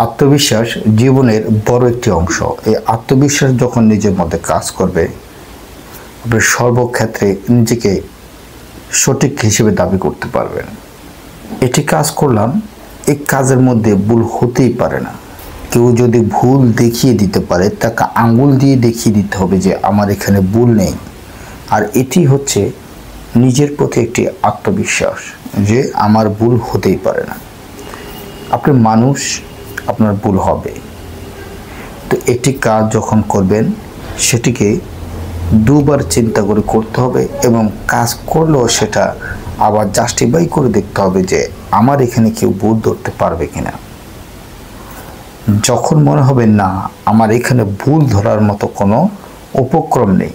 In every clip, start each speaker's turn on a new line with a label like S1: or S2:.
S1: আত্মবিশ্বাস জীবনের বড় একটি অংশ। এই আত্মবিশ্বাস যখন নিজের মধ্যে কাজ করবে, আপনি সর্বক্ষেত্রে নিজেকে সঠিক হিসেবে দাবি করতে পারবেন। এটি কাজ করলাম, এই কাজের মধ্যে ভুল হতেই পারে না। কেউ যদি ভুল দেখিয়ে দিতে পারে, তাকে আঙ্গুল দিয়ে দেখিয়ে দিতে হবে যে আমার এখানে ভুল নেই। আর এটি হচ্ছে নিজের প্রতি একটি আত্মবিশ্বাস যে আমার ভুল হতেই পারে না। আপনি মানুষ, আপনার ভুল হবে। তো এটি কাজ যখন করবেন, সেটিকে দুবার চিন্তা করে করতে হবে এবং কাজ করলেও সেটা আবার জাস্টিফাই করে দেখতে হবে যে আমার এখানে কেউ ভুল ধরতে পারবে কিনা। যখন মনে হবে না আমার এখানে ভুল ধরার মতো কোনো উপক্রম নেই,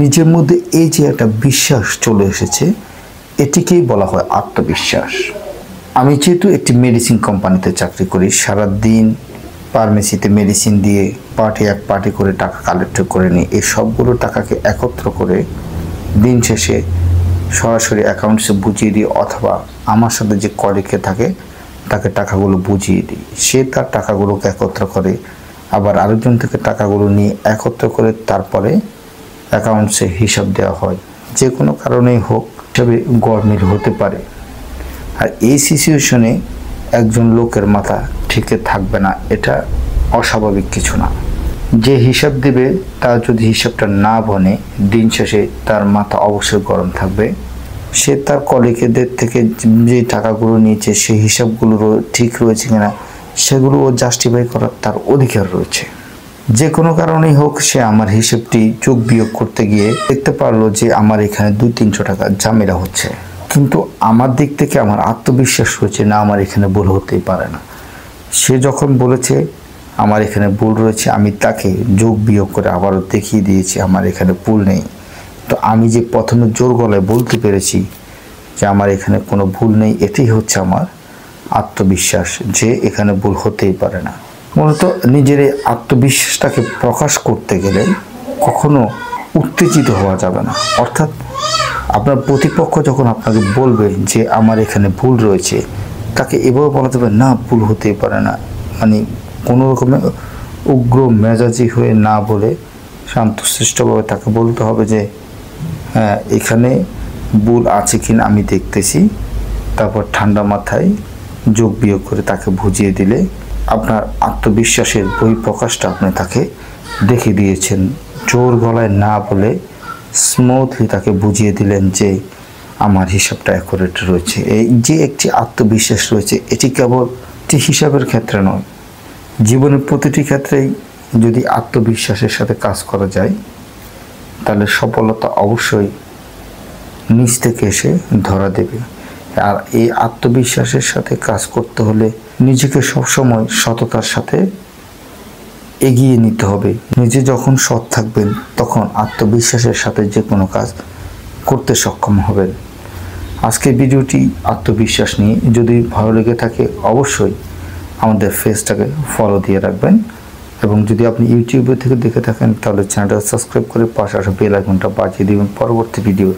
S1: নিজের মধ্যে এই যে একটা বিশ্বাস চলে এসেছে, এটিকেই বলা হয় আত্মবিশ্বাস। আমি যেহেতু একটি মেডিসিন কোম্পানিতে চাকরি করি, সারাদিন ফার্মেসিতে মেডিসিন দিয়ে এক পার্টি করে টাকা কালেক্ট করে নিই। এই সবগুলো টাকাকে একত্র করে দিন শেষে সরাসরি অ্যাকাউন্টসে বুঝিয়ে দিই, অথবা আমার সাথে যে কলিগে থাকে তাকে টাকাগুলো বুঝিয়ে দিই। সে তার টাকাগুলোকে একত্র করে, আবার আরেকজন থেকে টাকাগুলো নিয়ে একত্র করে তারপরে অ্যাকাউন্টসে হিসাব দেওয়া হয়। যে কোনো কারণেই হোক, হিসাবে গরমিল হতে পারে। আর এই সিচুয়েশনে একজন লোকের মাথা ঠিকই থাকবে না, এটা অস্বাভাবিক কিছু না। যে হিসাব দেবে তার যদি হিসাবটা না বনে, দিন শেষে তার মাথা অবশ্যই গরম থাকবে। সে তার কলিগদের থেকে যে টাকাগুলো নিয়েছে সেই হিসাবগুলো ঠিক রয়েছে কিনা সেগুলো জাস্টিফাই করার তার অধিকার রয়েছে। যে কোনো কারণেই হোক, সে আমার হিসেবটি যোগ বিয়োগ করতে গিয়ে দেখতে পারলো যে আমার এখানে 200-300 টাকা ঝামেলা হচ্ছে, কিন্তু আমার দিক থেকে আমার আত্মবিশ্বাস রয়েছে না আমার এখানে ভুল হতেই পারে না। সে যখন বলেছে আমার এখানে ভুল রয়েছে, আমি তাকে যোগ বিয়োগ করে আবারও দেখিয়ে দিয়েছি আমার এখানে ভুল নেই। তো আমি যে প্রথমে জোর গলায় বলতে পেরেছি যে আমার এখানে কোনো ভুল নেই, এটাই হচ্ছে আমার আত্মবিশ্বাস যে এখানে ভুল হতেই পারে না। মূলত নিজের এই আত্মবিশ্বাসটাকে প্রকাশ করতে গেলে কখনো উত্তেজিত হওয়া যাবে না। অর্থাৎ আপনার প্রতিপক্ষ যখন আপনাকে বলবে যে আমার এখানে ভুল রয়েছে, তাকে এভাবে বলা যাবে না ভুল হতেই পারে না, মানে কোনো রকমের উগ্র মেজাজি হয়ে না বলে শান্তশিষ্টভাবে তাকে বলতে হবে যে হ্যাঁ এখানে ভুল আছে কিনা আমি দেখতেছি। তারপর ঠান্ডা মাথায় যোগ বিয়োগ করে তাকে বুঝিয়ে দিলে আপনার আত্মবিশ্বাসের বহিঃপ্রকাশটা আপনি তাকে দেখে দিয়েছেন। জোর গলায় না বলে স্মুথলি তাকে বুঝিয়ে দিলেন যে আমার হিসাবটা অ্যাকুরেট রয়েছে। এই যে একটি আত্মবিশ্বাস রয়েছে, এটি কেবল একটি হিসাবের ক্ষেত্রে নয়, জীবনের প্রতিটি ক্ষেত্রেই যদি আত্মবিশ্বাসের সাথে কাজ করা যায়, তাহলে সফলতা অবশ্যই নিচ থেকে এসে ধরা দেবে। আর এই আত্মবিশ্বাসের সাথে কাজ করতে হলে নিজেকে সবসময় সততার সাথে এগিয়ে নিতে হবে। নিজে যখন সৎ থাকবেন, তখন আত্মবিশ্বাসের সাথে যে কোনো কাজ করতে সক্ষম হবেন। আজকের ভিডিওটি আত্মবিশ্বাস নিয়ে। যদি ভালো লেগে থাকে অবশ্যই আমাদের পেজটাকে ফলো দিয়ে রাখবেন, এবং যদি আপনি ইউটিউবে থেকে দেখে থাকেন তাহলে চ্যানেলটা সাবস্ক্রাইব করে পাশে আসা বেল আইকনটা বাজিয়ে দিবেন পরবর্তী ভিডিওর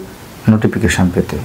S1: নোটিফিকেশান পেতে।